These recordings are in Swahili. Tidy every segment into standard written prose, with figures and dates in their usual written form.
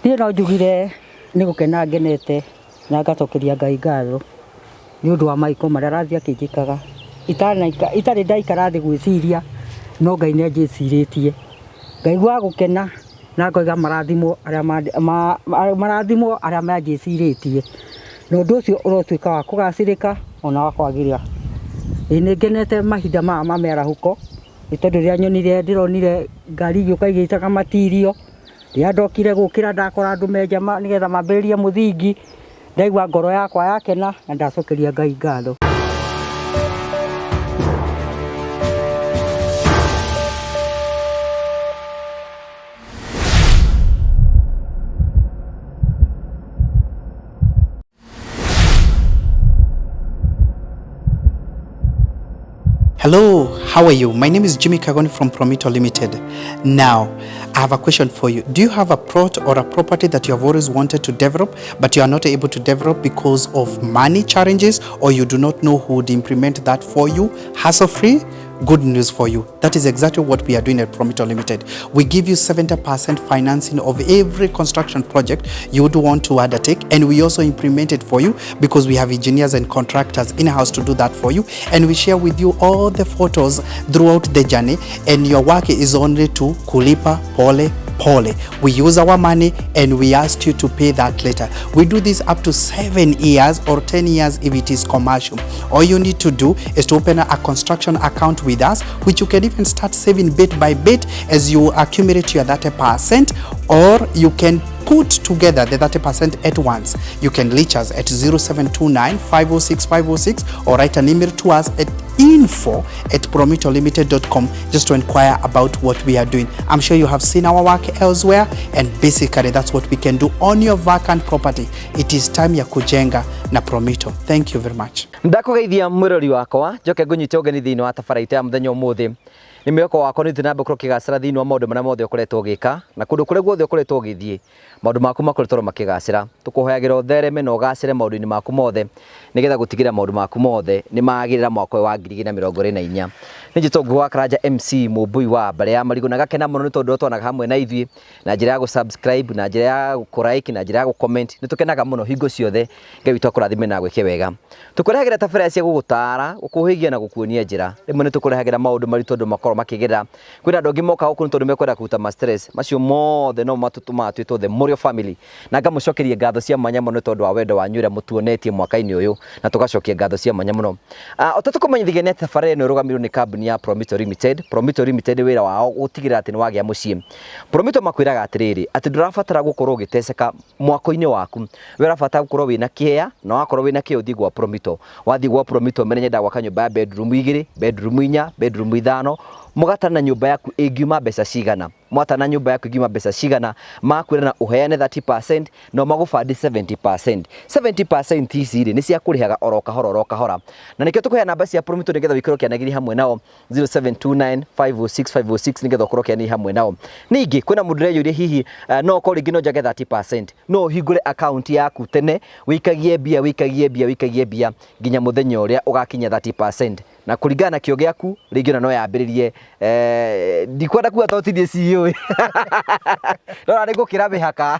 Niĩ no njugire nĩ gũkena ngenete na ngacokeria Ngai ngatho nĩ ũndũ wa maiko marĩa arathiĩ akĩnjĩkaga itarĩ ndaikara thĩ gwĩciria no Ngai nĩ anjĩcirĩtie ngaigua gũkena na ngoiga marathimo arĩa manjĩcirĩtie na ũndũ ũcio ũrotuĩka wa kũgacĩrĩka ona wa kwagĩrĩra. Nĩ ngenete mahinda maya ma mĩarahũko nĩ tondũ rĩrĩa nyonire ndĩronire ngari igĩũka igĩitaga matirio, rĩrĩa ndokire gũkĩra ndakora andũ menja nĩgetha mambĩrĩrie mũthingi, ndaigua ngoro yakwa yakena na ndacokeria Ngai ngatho. Hello, how are you? My name is Jimmy Kagoni from Promito Limited. Now, I have a question for you. Do you have a plot or a property that you have always wanted to develop, but you are not able to develop because of money challenges, or you do not know who would implement that for you, hassle-free? Good news for you. That is exactly what we are doing at Promito Limited. We give you 70% financing of every construction project you would want to undertake, and we also implement it for you because we have engineers and contractors in-house to do that for you, and we share with you all the photos throughout the journey, and your work is only to kulipa pole pole. We use our money and we ask you to pay that later. We do this up to 7 years or 10 years if it is commercial. All you need to do is to open a construction account with us, which you can even start saving bit by bit as you accumulate your 30%, or you can put together the 30% at once. You can reach us at 0729 506 506 or write an email to us at info@promitolimited.com just to inquire about what we are doing. I'm sure you have seen our work elsewhere, and basically that's what we can do on your vacant property. It is time ya kujenga na Promito. Thank you very much. Ndakugeithia mwirori wakwa njoke ngunyite ugeni thiini wa tafaraita ya muthenya umuthi ni mweko wakwa ni tunambe kurokigacira thiini wa maundu maria mothe ukoretwo gika na kundu kuria guothe ukoretwo githie maundu maku makoretwo makigacira tukuhoyagira uthereme na ugacire maundu-ini maku mothe nigetha gutigira maundu maku mothe ni magirira mwaka wa 2024 ni jitongu wa Karanja MC Mubui wa bare ya marigo na gakena muno ni tondu twanaga hamwe na ithui na njira ya subscribe na njira ya like na njira ya comment ni tukenaga muno hingo ciothe Ngai witu akurathime na gwike wega tukurehagira tafara cia gugutara gukuhigia na gukuonia njira rimwe ni tukurehagira maundu mari tondu makoro makigera kwina ndongi moka guku ni tondu mekwenda kuruta ma stress macio mothe no matutuma twito the Morio family na ngamucokeria ngatho cia mwanya muno tondu wa wendo wanyu ria mutuonetie mwaka-ini uyu na tugacokia ngatho cia mwanya muno otatukumenyithige net tafara ino rugamirwo ni kambuni ya Promito Limited. Promito Limited wira wao gutigira ati ni wagia mucii. Promito makwiraga atiriri ati ndurabatara gukorwo giteseka mwako-ini waku wira bata gukorwo wina kihea na wakorwo wina kiheo thigwa Promito wathi gwa Promito menye nda gwaka nyumba ya bedroom 2 bedroom 4 bedroom 5 mugatana nyumba yaku ingiuma mbeca cigana mwatana nyumba yaku ingiuma mbeca cigana makwira na uheane 30% no magufandi 70% ici ni cia kurihaga oro kahora na nikio tukuheana namba cia Promito nigetha wikiro kianagiri hamwe nao 0729 506 506 nigetha ukoro kianagiri hamwe nao ningi kwina mundu reyuria hihi no ko ringi no njage 30% no hingure account yaku tene wikagie bia nginya muthenya uria ugakinya 30% na kuringana na kio giaku ringi na no yambiririe ndikwenda kuga totithie CEO rora nigukira mihaka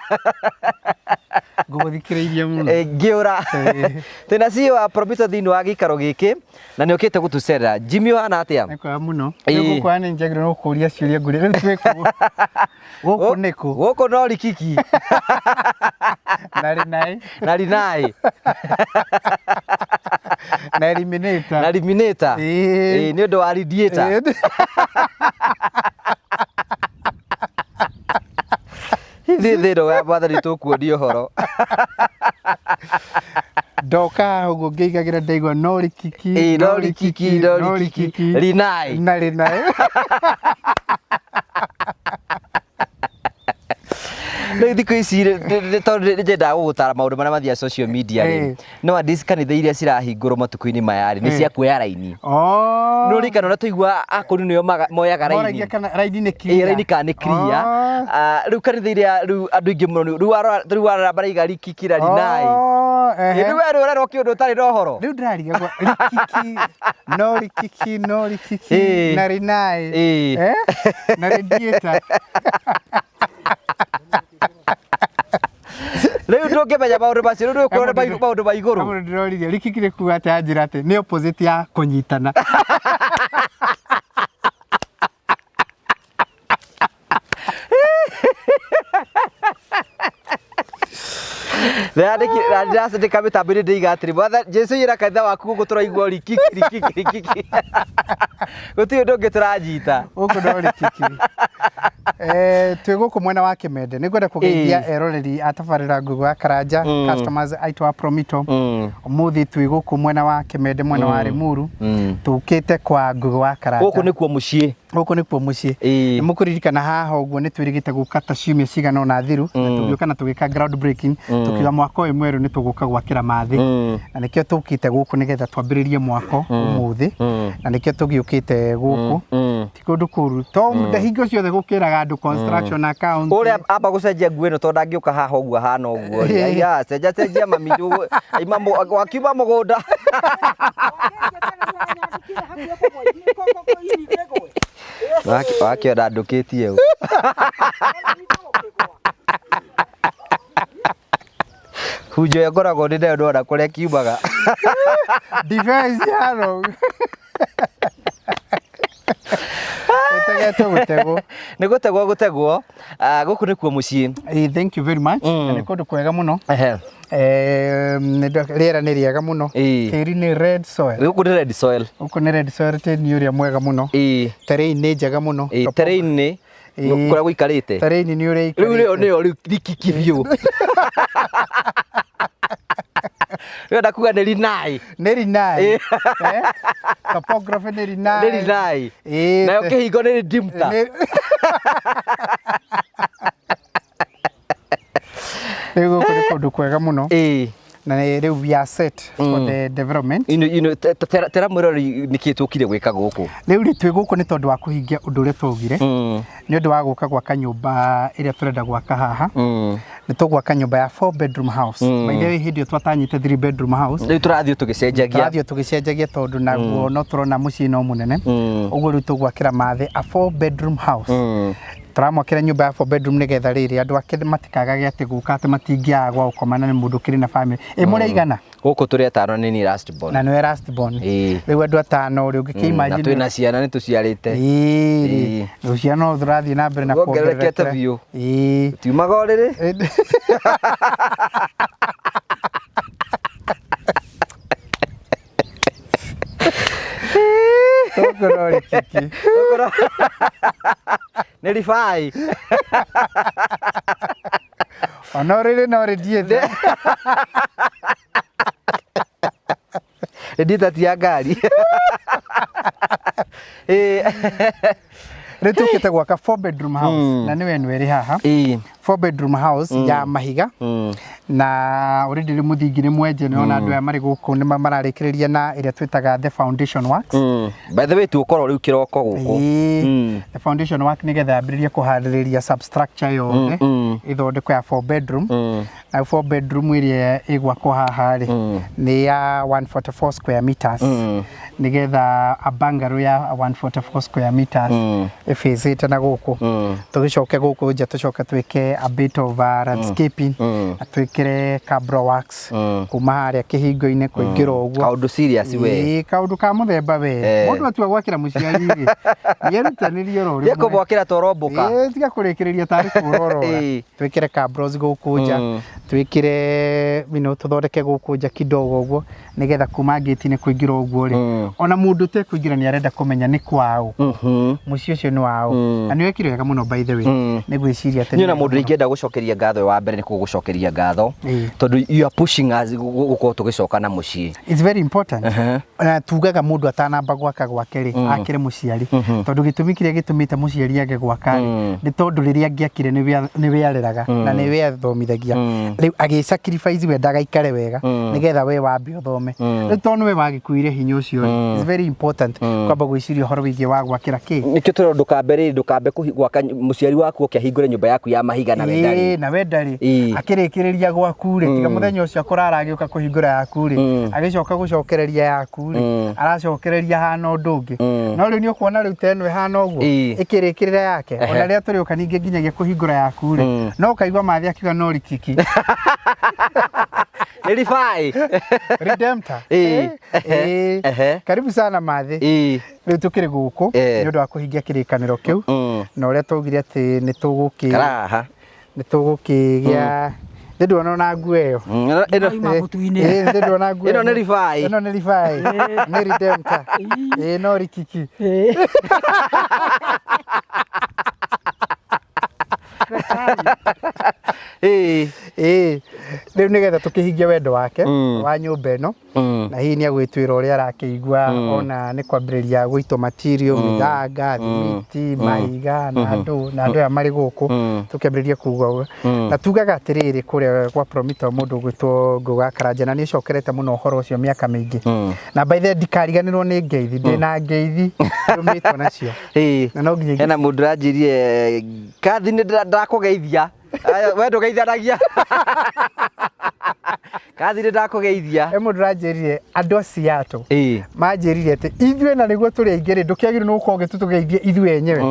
ngumuthikiririe muno ngiura tena CEO wa Promito thiini wa gikaro giki na ni ukite gutucera Jimmy wana atia niko muno niko kwane njagire no kuria ciuria ngure riu tweko guku niku guku no rikiki nari nai na eliminator ni undu wa radiator thiro wa bathari tukuonia horo ndoka uguo ngeigagira ndaigua no rikiki rinai Thiku ici tondu njenda gugutara maundu maria mathia social media ri no adis kanitha iria cirahingurwo matuku-ini mayari ni cia kuoya raini no rikana na tuigua akuru niyo moyaga raini moragia kana raini ni clear raini ka ni clear riu kanitha iria riu andu ingi muno riu ara baraiga rikikira rinai riu weru urero kiundu utari no horo riu ndirariga rikiki no rikiki na rinai na radiator ndũngĩmenya maũndũ macio rĩu ũkũrora maũndũ ma igũrũ Kamũndũ ndĩroririe rikikire kuga atĩ anjĩra atĩ nĩ opposite ya kũnyitana. ndĩracandĩka mĩtambo-inĩ ndĩiga atĩrĩ Mwathani Jesu ĩra kanitha waku gũkũ tũraigua rikiki gũtirĩ ũndũ ũngĩ tũranyita Gũkũ no rikiki. Twĩ gũkũ mwena wa Kĩmende nĩ ngwenda kũgeithia eroreri a tabarĩra Ngugi wa Karanja, customers aitũ a Promito. Ũmũthĩ twĩ gũkũ mwena wa Kĩmende, mwena wa Limuru, tũkĩte kwa Ngugi wa Karanja. Gũkũ nĩkuo mũciĩ. Gũkũ nĩkuo mũciĩ. Nĩ mũkũririkana haha ũguo nĩ twĩrĩgĩte gũka ta ciumia cigana ũna thiru, na tũgĩũka na tũgĩka ground breaking, tũkiuga mwaka ũyũ mwerũ nĩ tũgũka gwakĩra mathĩ, na nĩkĩo tũkĩte gũkũ nĩgetha twambĩrĩrie mwako ũmũthĩ, na nĩkĩo tũgĩũkĩte gũkũ ti kũndũ kũru to hingo ciothe gũkĩraga andũ construction account. Ũrĩa amba gũcenjia nguo ĩno tondũ ndangĩũka haha ũguo hana ũguo ya cenjia mami wakiuma mũgũnda wakĩona ndũkĩtie ũ hunjo ĩyo ngoragwo ndĩ nayo ndona kũrĩa kiumaga defense yaro gũtegwo nĩ gũtegwo gũkũ nĩkuo mũciĩ. Thank you very much. Nĩ kũndũ kwega mũno, rĩera nĩ rĩega mũno, tĩri nĩ red soil. Gũkũ nĩ red soil. Gũkũ nĩ red soil, tĩri ũrĩa mwega mũno, terrain nĩ njega mũno, terrain nĩ kũrĩa gũikarĩte, terrain nĩ ũrĩa rĩu nĩyo rikiki biũ Rĩenda kuga nĩ rinai. Nĩ rinai. Topography nĩ rinai. Nĩ rinai. Nayo kĩhingo nĩ dimta. Rĩu gũkũ nĩ kũndũ kwega mũno. Na rĩu we are set for the development. Tera mwĩrori nĩkĩ tũkire gwĩka gũkũ. Rĩu twĩ gũkũ nĩ tondũ wa kũhingia ũndũ ũrĩa twaugire. Nĩ ũndũ wa gũka gwaka nyũmba ĩrĩa tũrenda gwaka haha. Nĩ tũgwaka nyũmba ya 4 bedroom house. Maithe hĩndĩ ĩyo twatanyĩte 3 bedroom house. Rĩu tũrathiĩ tũgĩcenjagia tondũ naguo no tũrona mũciĩ no mũnene. Ũguo rĩu tũgwakĩra mathĩ a 4 bedroom house. Tũramwakĩra nyũmba ya 4 bedroom nĩgetha rĩrĩ andũ ake matikagage atĩ gũka atĩ matingĩaga gwa gũkomana nĩ mũndũ kĩrĩ na family. Mũrĩ igana? Gũkũ tũrĩ atano nĩ last born. Na nĩwe last born. Rĩu andũ atano rĩu ũngĩkĩimagine. Na twĩna ciana nĩ tũciarĩte. Rĩu ciana no tũrathiĩ na mbere na kuongererekete biũ. Tiumaga ũrĩrĩ. Tũkũrori kiki. Nĩ ribai. Ona ũrĩrĩ no rĩthiĩte. Rĩthiĩte ti ya ngari. Rĩu tũkĩte gwaka 4 bedroom house na nĩwe ĩrĩ haha. 4 bedroom house ya mahiga na already rĩ mũthingi nĩ mwenje nĩ ona andũ aya marĩ gũkũ nĩ mararĩkĩrĩria na ĩrĩa twĩtaga the foundation works. By the way tukorwo rĩu kĩroko gũkũ. The foundation work nĩgetha ambĩrĩria kũharĩrĩria substructure yothe ĩthondeko ya 4 bedroom. Na 4 bedroom ĩrĩa ĩgwakwo haha rĩ nĩ ya 144 square meters. Nĩgetha a bungalow ya 144 square meters ĩfacĩte na gũkũ. Tũgĩcoke gũkũ nja tũcoke twĩke a bit of landscaping, twĩkĩre cabro works kuma harĩa kĩhingo-inĩ kũingĩra ũguo. Kaũndũ serious we. Kaũndũ ka mũthemba we. Mũndũ atua gwakĩra mũciari rĩ nĩerutanĩrie oro rĩmwe. Yeko gwakĩra toromboka. Tiga kũrĩkĩrĩria tarĩ kũrora. Twĩkĩre cabros gũkũ nja, twĩkĩre tũthondeke gũkũ nja kidogo ũguo nĩgetha kuma gate-inĩ kũingĩra ũguo rĩ ona mũndũ tekũingĩra nĩ arenda kũmenya nĩ kwao. Mũciĩ ũcio nĩ wao. Na nĩ wekire wega mũno by the way. Nĩ gwĩciria atĩ niĩ na mũndũ ingĩenda gũcokeria ngatho wa mbere nĩ kũgũcokeria ngatho tondũ you are pushing us gũkorwo tũgĩcoka na mũciĩ. It's very important. Tugaga mũndũ atanamba gwaka gwake rĩ akĩre mũciari tondũ gĩtũmi kĩrĩa gĩtũmĩte mũciari age gwaka nĩ tondũ rĩrĩa angĩakire nĩ wĩareraga na nĩ wĩathomithagia. Rĩu agĩ-sacrifice we ndagaikare wega nĩgetha we wambe ũthome. Rĩu tondũ nĩwe wagĩkuire hinya ũcio. It's very important kwamba gwĩciria ũhoro wĩgiĩ wa gwakĩra kĩ. Nĩkĩo tũrenda ndũkambe gwaka mũciari waku ũkĩahingũre nyũmba yaku ya mahiga na wendari na wendari akirikiriria gwaku ri tiga muthenya ucio akorara agioka kuhingura yaku ri agicoka gucokereria yaku ri aracokereria hana undu ungi no riu ni ukuona riu teno hana uguo ikirikirira yake ona ria turi uka ningi nginyagia kuhingura yaku ri no ukaigwa mathi akiuga no rikiki Verify. Redemptor. Karibu sana mathi. Riu tukiri guku ni undu wa kuhingia kirikaniro kiu na uria tugire ati ni tuguki karaha ni tugukigia ndona na nguo iyo ndona nguo ino ni rifai ni Redemptor no rikiki riu nigetha tukihingia wendo wake wa nyumba ino na hihi ni agwitwira uria arakigua ona ni kwambiriria gwito material miganga thimiti maiga na andu ya mari guku tukiambiriria kuga na tugaga atiriri kuria kwa Promito mundu gwitwo Nguga Karanja na ni cokerete muno uhoro ucio miaka mingi na by the ndikariganirwo ni ngeithi ndina ngeithi rumitwo nacio na no nginya hena mundu ranjirie kathi ni ndakugeithia we ndugeithanagia kathi ni ndakugeithia mundu ranjirie andu aciato manjirire ati ithwe na niguo turi aingiri ndukiagire no ukonge tutugeithie ithwe enyewe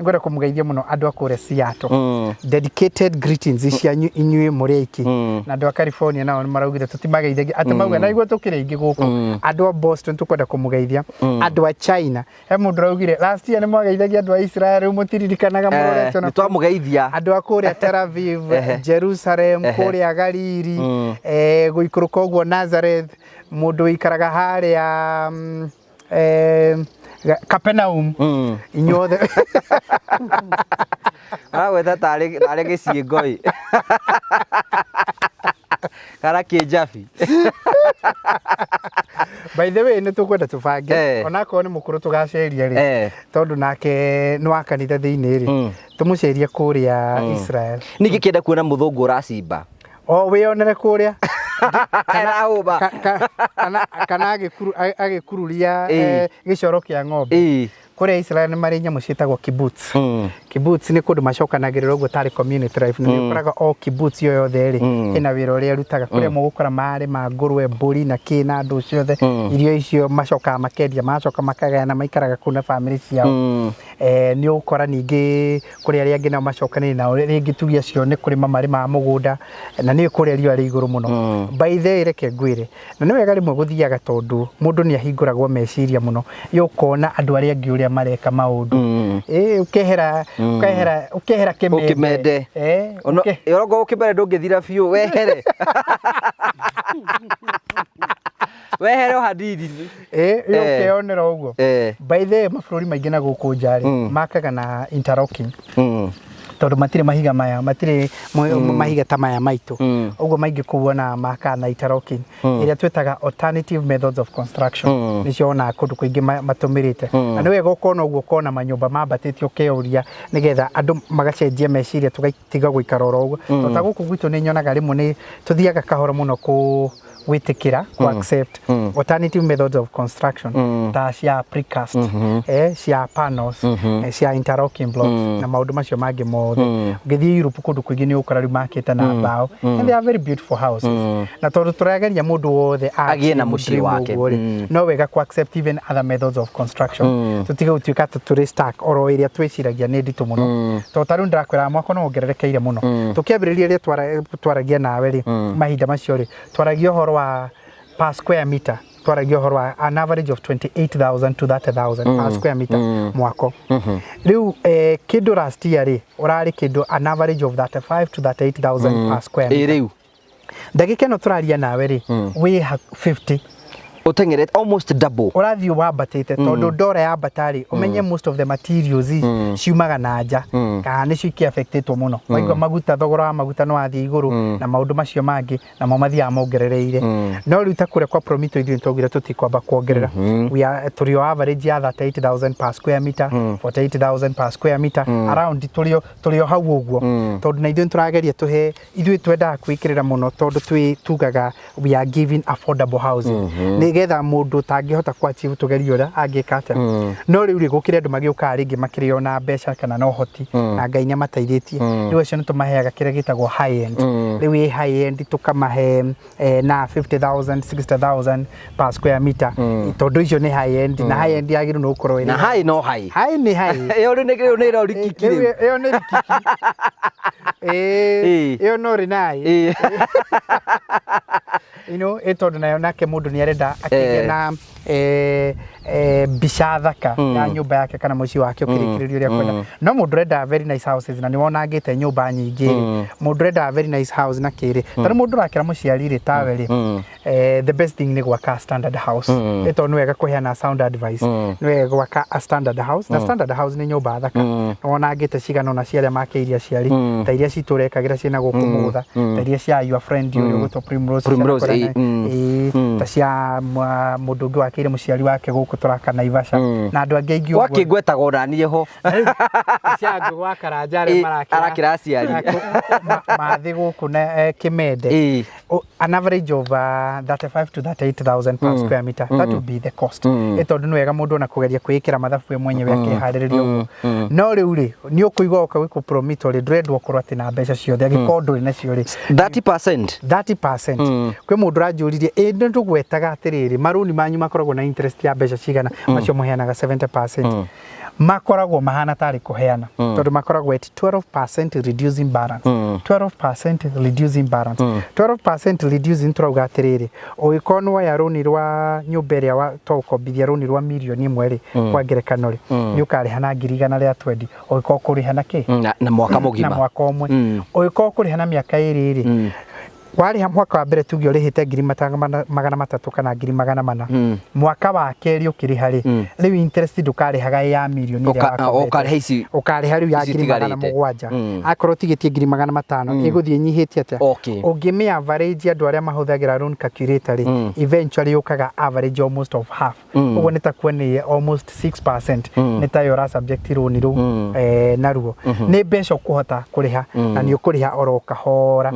ngwenda kumugeithia muno andu akure ciato dedicated greetings cianyu inyue muri iki na andu a California nao ni maraugire tutimageithagia ati mauga na niguo tukire ingi guku andu a Boston tukwenda kumugeithia andu a China mundu raugire last year ni mwageithagia andu a Israel mutiririkanaga muroretwo na twamugeithia andu a kuria Tel Aviv Jerusalem kuria Galili guikuruka uguo Nazareth mundu ikaraga haria Capernaum inyothe wetha tari giciengoi kara kijafi by the way ni tukwenda tubange ona ko ni mukuru tugaceria ri tondu nake ni wakanitha thiini ri tumucerie kuria Israel ningi kienda kuona muthungu uracimba wionere kuria kana agikururia gicoro kia ng'ombe kuria Israel ni mari nyamu cietagwo kibbutz kibbutz ni kundu macokanagirira uguo tari community life ni ukoraga o kibbutz yo yothe ri ina wira uria rutaga kuria mugukora mari ma ngurwe mburi na kina andu ciothe irio icio macoka makendia macoka makagayana maikaraga kuna family ciao ni ukora ningi kuria ria ngina macokani na ringi tugia cio ni kurima mari ma mugunda na ni kuria rio ari iguru muno by the reke ngwire na ni wega rimwe guthiaga tondu mundu ni ahinguragwo meciria muno yukona andu aria angi uria mareka maundu ukehera kimende yorogo ukimende ndungithira biu wehere wehere hadidi ukionera uguo by the mafururi maingi na guku njari makaga na interlocking tondu matire mahiga maya matire mahiga ta maya maitu uguo maingi kuona maka na interlocking iria twetaga alternative methods of construction nicio ona kundu kuingi matumirite na ni wega ukona uguo kona manyumba mambatitio keuria nigetha andu magacenjia meciria tugatiga guikara oro uguo tondu guku gwitu ni nyonaga rimwe ni tuthiaga kahora muno ku witikira ku accept alternative methods of construction ta cia precast cia panels cia interlocking blocks na maundu macio mangi mothe ngithii Europe kundu kwingi ni ukora ri market na bao and they are very beautiful houses na tondu turageria mundu wothe agie na mucii wake no wega ku accept even other methods of construction tutiga utuika turi stack oro iria twiciragia ni nditu muno to taru ndakwira mwako no ongererekeire muno tukiambiriria ria twaragia nawe ri mahinda macio ri twaragia horo per square meter twaragia horo an average of 28,000 to 30,000 per square meter mwako riu kindu last year ri urari kindu an average of 35 to 38,000 per square meter riu ndagika no turaria nawe ri we 50 utengerete almost double urathi wabatite tondu ndora ya batari umenye most of the materials ciumaga na nja kana ni cio affected muno waigwa maguta thogora wa maguta no athi iguru na maundu macio mangi na mathia mongerereire no ruta kure kwa Promito ithu ntogira tutikwamba kuongerera we are turio average ya 38,000 per square meter 48,000 per square meter around turio hau uguo tondu na ithu turageria tuhe ithu twenda kwikirira muno tondu tugaga we are giving affordable housing nigetha mundu tangihota kwa achieve tugerio ria angika atia no riu ri gukire andu magiuka ringi makirio na mbeca kana no hoti na Ngai nya mateithĩtie riu acio nitumaheaga kire gitagwo high end riu ĩ high end tukamahe na 50,000 60,000 per square meter tondu icio ni high end na high end yagiru no ukorwo na high no high high ni high iyo ni ro rikiki iyo ni rikiki iyo no ri nai tondu nayo nake mundu ni arenda akigĩa na mbica thaka ya nyumba yake kana muciĩ wake ukirikiririo ria kwenda no mundu renda very nice houses na ni wonangite nyumba nyingĩ mundu renda very nice house na kiri tani mundu rakira muciari ri tawe ri the best thing ni gwaka standard house tondu ni wega kuheana sound advice ni wega gwaka a standard house na standard house ni nyumba thaka wonangite cigana na ciaria makeiria ciari ta iria citurekagira ciina guku mutha ta iria cia your friend uri guto Primrose ta cia mundu ungi wakire muciari wake guku turaka Naivasha na andu angi ingi wakingwetaga nanie ho cia ngwa karanjare arakira aciari mathi guku na Kimende an average of 35 to 38,000 per square meter that would be the cost tondu ni wega mundu na kugeria kwikira mathabu we mwenyewe akiharirio no riu ri ni ukuigwa uka wiku promissory ndrendwo korwo ati na mbeca ciothe agikondo na cio ri 30% kwe mundu ranjuririe ende ndugwetaga atiriri maruni manyu makoragwo na interest ya mbeca cigana macio muheanaga 70% makoragwo mahana tari kuheana tondu makoragwo at 12% reducing balance 12% reducing balance 12% reducing turauga atiriri ugikonwa ya runi rwa nyumba ria wa tokobithia runi rwa milioni 1 ri kwa ngerekano ri ni ukarihana 100 ria 20 ugiko kurihana ki na mwaka mugima na mwaka umwe ugiko kurihana miaka 2 ri wari mwaka wa mbere tugi urihite 300 kana 400 mwaka wa keri ukiriha ri riu interest ndukarihaga ya milioni ria ukariha riu ya 700 akorwo tigitie 500 iguthie nyihitie atia ungimi average andu aria mahuthagira loan calculator ri eventually ukaga average almost of half ugo nitakuwa ni almost 6% nitayora subject loan ru naruo ni mbeca ukuhota kuriha na ni ukuriha oro kahora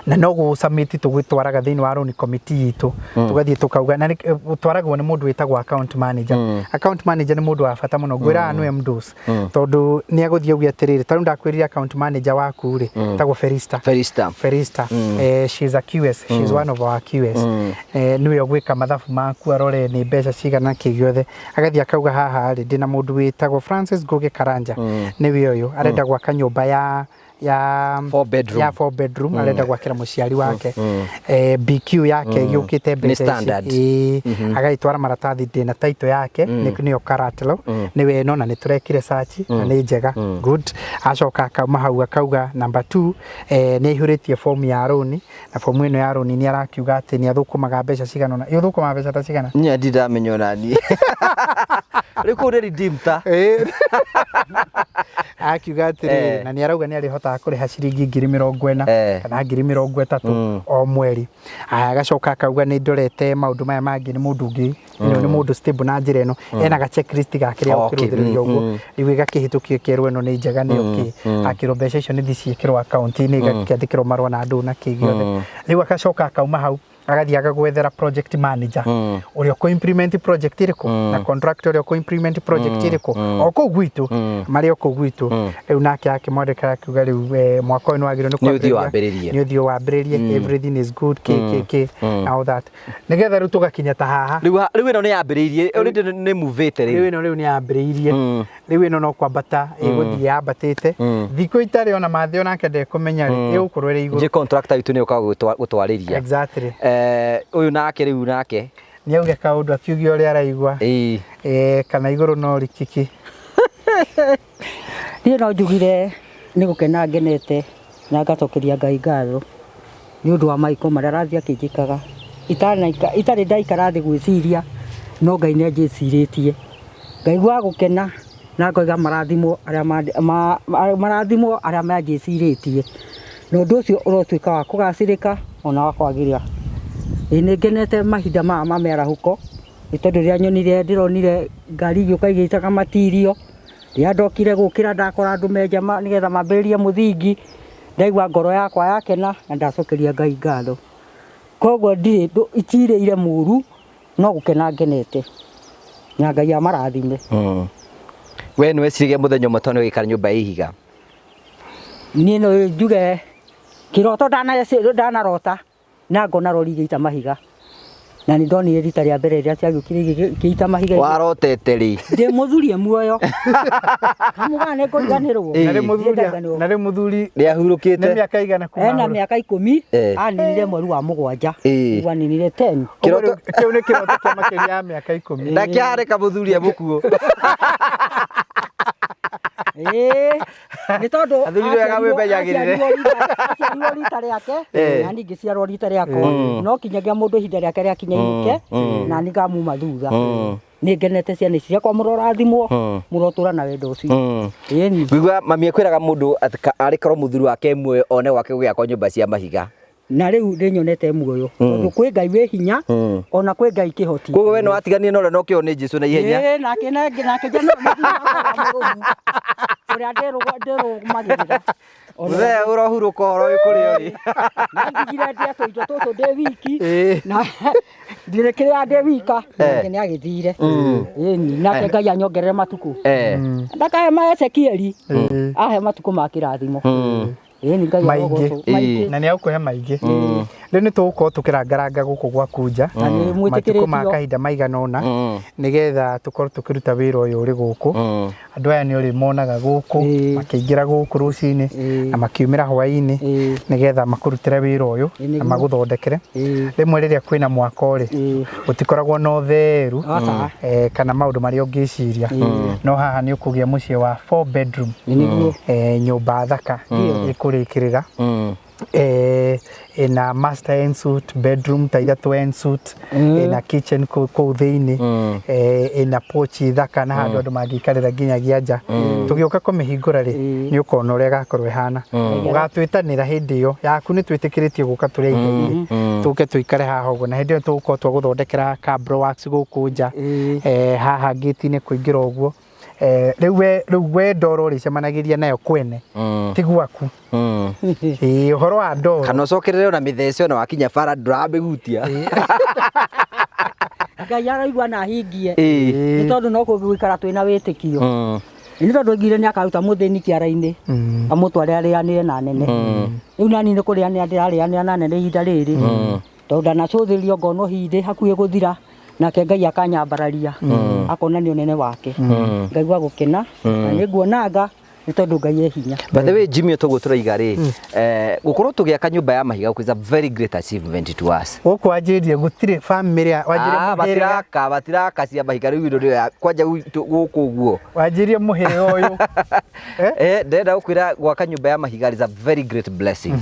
na no go submit tugwitwaraga thiini wa loan committee itu tugathie tukauga na utwaragwo ni mundu witagwo account manager ni mundu wa bata muno gwira anu MDOS tondu ni aguthie ugi atiriri taru ndakwirira account manager waku ri tagwo Ferista she is a QS she is one of our QS niwe ogwika mathabu maku arore ni mbeca cigana kigiothe agathie akauga haha ri ndina mundu witagwo Francis Ngugi Karanja niwe uyu arenda gwaka nyumba ya 4 bedroom arenda gwakira muciari wake BQ yake yukite mbeca agaitwara maratathi ndina title yake niyo karatelo niwe no na niturekire search na ni njega good acoka akauma hau akauga number 2 ni ihuritie form ya loan na form ino ya loan ni arakiuga ati ni athukumaga mbeca cigana na thukuma mbeca ta cigana nya ndidamenya nani riku ri redeem ta akiuga atiri na ni arauga ni arihota kuriha ciringi 40,000 kana 30,000 o mweri agacoka akauga ni ndorete maundu maya mangi ni mundu ungi ni mundu stable na njira ino ena ga checklist gakiria ukiruthiriria uguo riu igakihitukio kierwo ino ni njega ni uki akiro mbeca icio ni thiciikirwo account ini igakiandikirwo marwa na andu na kigiothe riu agacoka akauma hau agathia agagwethera project manager uria ko implement project iriku na contractor uria ko implement project iriku oko gwitu mari oko gwitu riu nake akimwandika akiuga riu mwaka uyu wagiro ni uthio wambiririe everything is good kk all that nigetha riu tugakinya ta haha riu ino ni yambiririe already ni movete riu ni yambiririe riu ino no kwambata iguthie yambatite thiko itari ona mathe ona kende kumenya ri igukorwo ri iguru contractor itu ni ukaga gutwariria exactly uyu nake riu nake ni auge kaundu akiugia uria araigua kana iguru no rikiki ni no njugire ni gukena ngenete na ngatokeria Ngai ngatho ni undu wa maiko maria arathia kinjikaga itari ndaikara thi gwiciria no Ngai ni anjiciritie ngaigua gukena na ngoiga marathimo aria manjiciritie na undu ucio urotuika wa kugacirika ona wakwagirira ni ngenete mahinda mamerahuko tondu ria nyonire ndironire ngari igiuka igitaga matirio ria ndokire gukira ndakora andu menja nigetha mambiririe muthingi ndaigua ngoro yakwa yakena na ndacokeria Ngai ngatho koguo ndiri itireire muru no gukena ngenete na Ngai amarathime. We nĩ weciririe mũthenya ũmwe tondũ gĩikara nyũmba ya ihiga? Niĩ no njuge kiroto ndanarota na ngona rori gĩita mahiga, na nĩ ndonire rita rĩa mbere rĩrĩa ciagĩũkire gĩita mahiga. Warotete rĩ? Ndĩ mũthuri muoyo kamuga nĩ ngũriganĩrwo. Na rĩ mũthuri nĩahurũkĩte nĩ mĩaka igana kuma ena mĩaka 10 aninire mweri wa 7 nĩguo aninire 10. kĩu nĩ kĩroto kĩa makĩria ya mĩaka 10 na kĩareka mũthuri mũkuo. Nĩ tondũ athuri wega wĩmenyagĩrĩre aciarirwo rita rĩake na ningĩ ciarwo rita rĩakwa, no kinyagia mũndũ ihinda rĩake rĩakinya inũke na nĩ ngamuma thutha. Nĩ ngenete ciana ici ciakwa mũrorathimwo mũrotũra na wendo ũcio. Ĩni ngũigua mami ekwĩraga mũndũ arĩ korwo mũthuri wake muoyo one gwake gũgĩakwo nyũmba cia mahiga. Na rĩu ndĩnyonete muoyo tondũ kwĩ Ngai wĩ hinya ona kwĩ Ngai kĩhoti. Koguo we no watiganire na ũrĩa no kĩo nĩ Jesũ na ihenya. Nake njana ũrĩa ndĩrũmagĩrĩra mũthenya ũrohurũka ũhoro wĩ kũrĩa ũrĩ. na ndigire ndĩa tũindo tũtũ ndĩ wiki na ndirĩ kĩrĩa ndĩ wika nake nĩ agĩthire. Ĩni nake Ngai anyongerere matukũ ndakahe ma Ezekieli ahe matukũ ma kĩrathimo. Maingĩ na nĩ agũkũhe maingĩ. Rĩu nĩ tũgũkorwo tũkĩrangaranga gũkũ gwaku nja matukũ ma kahinda maigana ũna nĩgetha tũkorwo tũkĩruta wĩra ũyũ ũrĩ gũkũ. Andũ aya nĩ ũrĩmonaga gũkũ makĩingĩra gũkũ rũcinĩ na makiumĩra hwaĩ-inĩ nĩgetha makũrutĩre wĩra ũyũ na magũthondekere. Rĩmwe rĩrĩa kwĩna mwako rĩ gũtikoragwo na ũtheru kana maũndũ marĩa ũngĩciria, no haha nĩ ũkũgĩa mũciĩ wa 4 bedroom nyũmba thaka ĩkũrĩkĩrĩra ina master ensuite bedroom ta ithatũ ensuite ina kitchen kũu thĩinĩ ina porch thaka na handũ andũ mangĩikarĩra nginyagia nja. Tũgĩũka kũmĩhingũra rĩ nĩ ũkona ũrĩa ĩgakorwo ĩhana. Ũgatwĩtanĩra hĩndĩ ĩyo yaku nĩ twĩtĩkĩrĩtie gũka tũrĩa indo tũke tũikare haha ũguo, na hĩndĩ ĩyo tũgũkorwo twagũthondekera cabro wax gũkũ nja haha gate-inĩ kũingĩra ũguo. Rĩu we ndoro ũrĩcemanagĩria nayo kwene ti gwaku. Ũhoro wa ndoro kana ũcokerere na mĩthece ona wakinya bara ndũramĩhutia. Ngai araigua na hingie nĩ tondũ no gũikara twĩna wĩtĩkio. Nĩ tondũ ngire nĩ akaruta mũthĩni kĩara-inĩ amũtware arĩanĩre na nene. Rĩu nani nĩ kũrĩanĩra ndĩrarĩanĩra na nene ihinda rĩrĩ tondũ ndanacũthĩrio ngono hindĩ hakuhĩ gũthira, nake Ngai akanyambararia akona nĩ ũnene wake. Ngaigua gũkena na nĩ nguonanga nĩ tondũ Ngai e hinya. By the way Jimmy, ũtũguo tũraiga rĩ gũkorwo tũgĩaka nyũmba ya mahiga is a very great achievement to us. Gũkũ wanjĩrĩrie gũtirĩ family wanjĩrĩrie batiraka cia mahiga rĩu indo kwanja gũkũ ũguo wanjĩrĩrie mũhĩrĩga ũyũ. Ndenda gũkwĩra gwaka nyũmba ya mahiga is a very great blessing.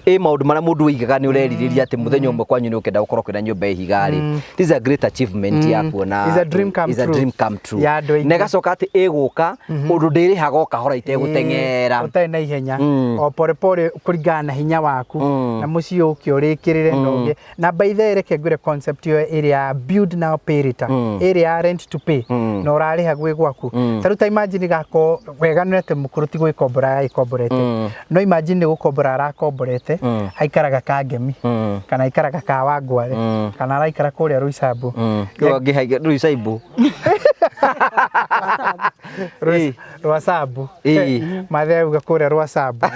Maũndũ marĩa mũndũ ũigaga nĩ ũrerirĩria atĩ mũthenya ũmwe kwanyu nĩ ũkenda gũkorwo kwĩna nyũmba ya ihiga rĩ. This is a great achievement ya kuona is a dream come true. Na ĩgacoka atĩ ĩgũka ũndũ ndĩrĩhaga o kahora gũteng'era ũtarĩ na ihenya o pore pore kũringana na hinya waku na mũciĩ ũkĩ ũrĩkĩrĩre nogĩ. Na by the way reke ngwĩre concept ĩyo ĩrĩa build now pay later ĩrĩa rent to pay na ũrarĩha gwĩ gwaku. Ta rĩu ta imagine gako weganĩte mũkũrũ ti gwĩkombora aikomborete, no imagine nĩ gũkombora arakomborete aikaraga Kangemi kana aikaraga ka Wangware kana araikara kũrĩa Rũisambu. Rũisambu Rwasambu matheuga kũrĩa Rwasambu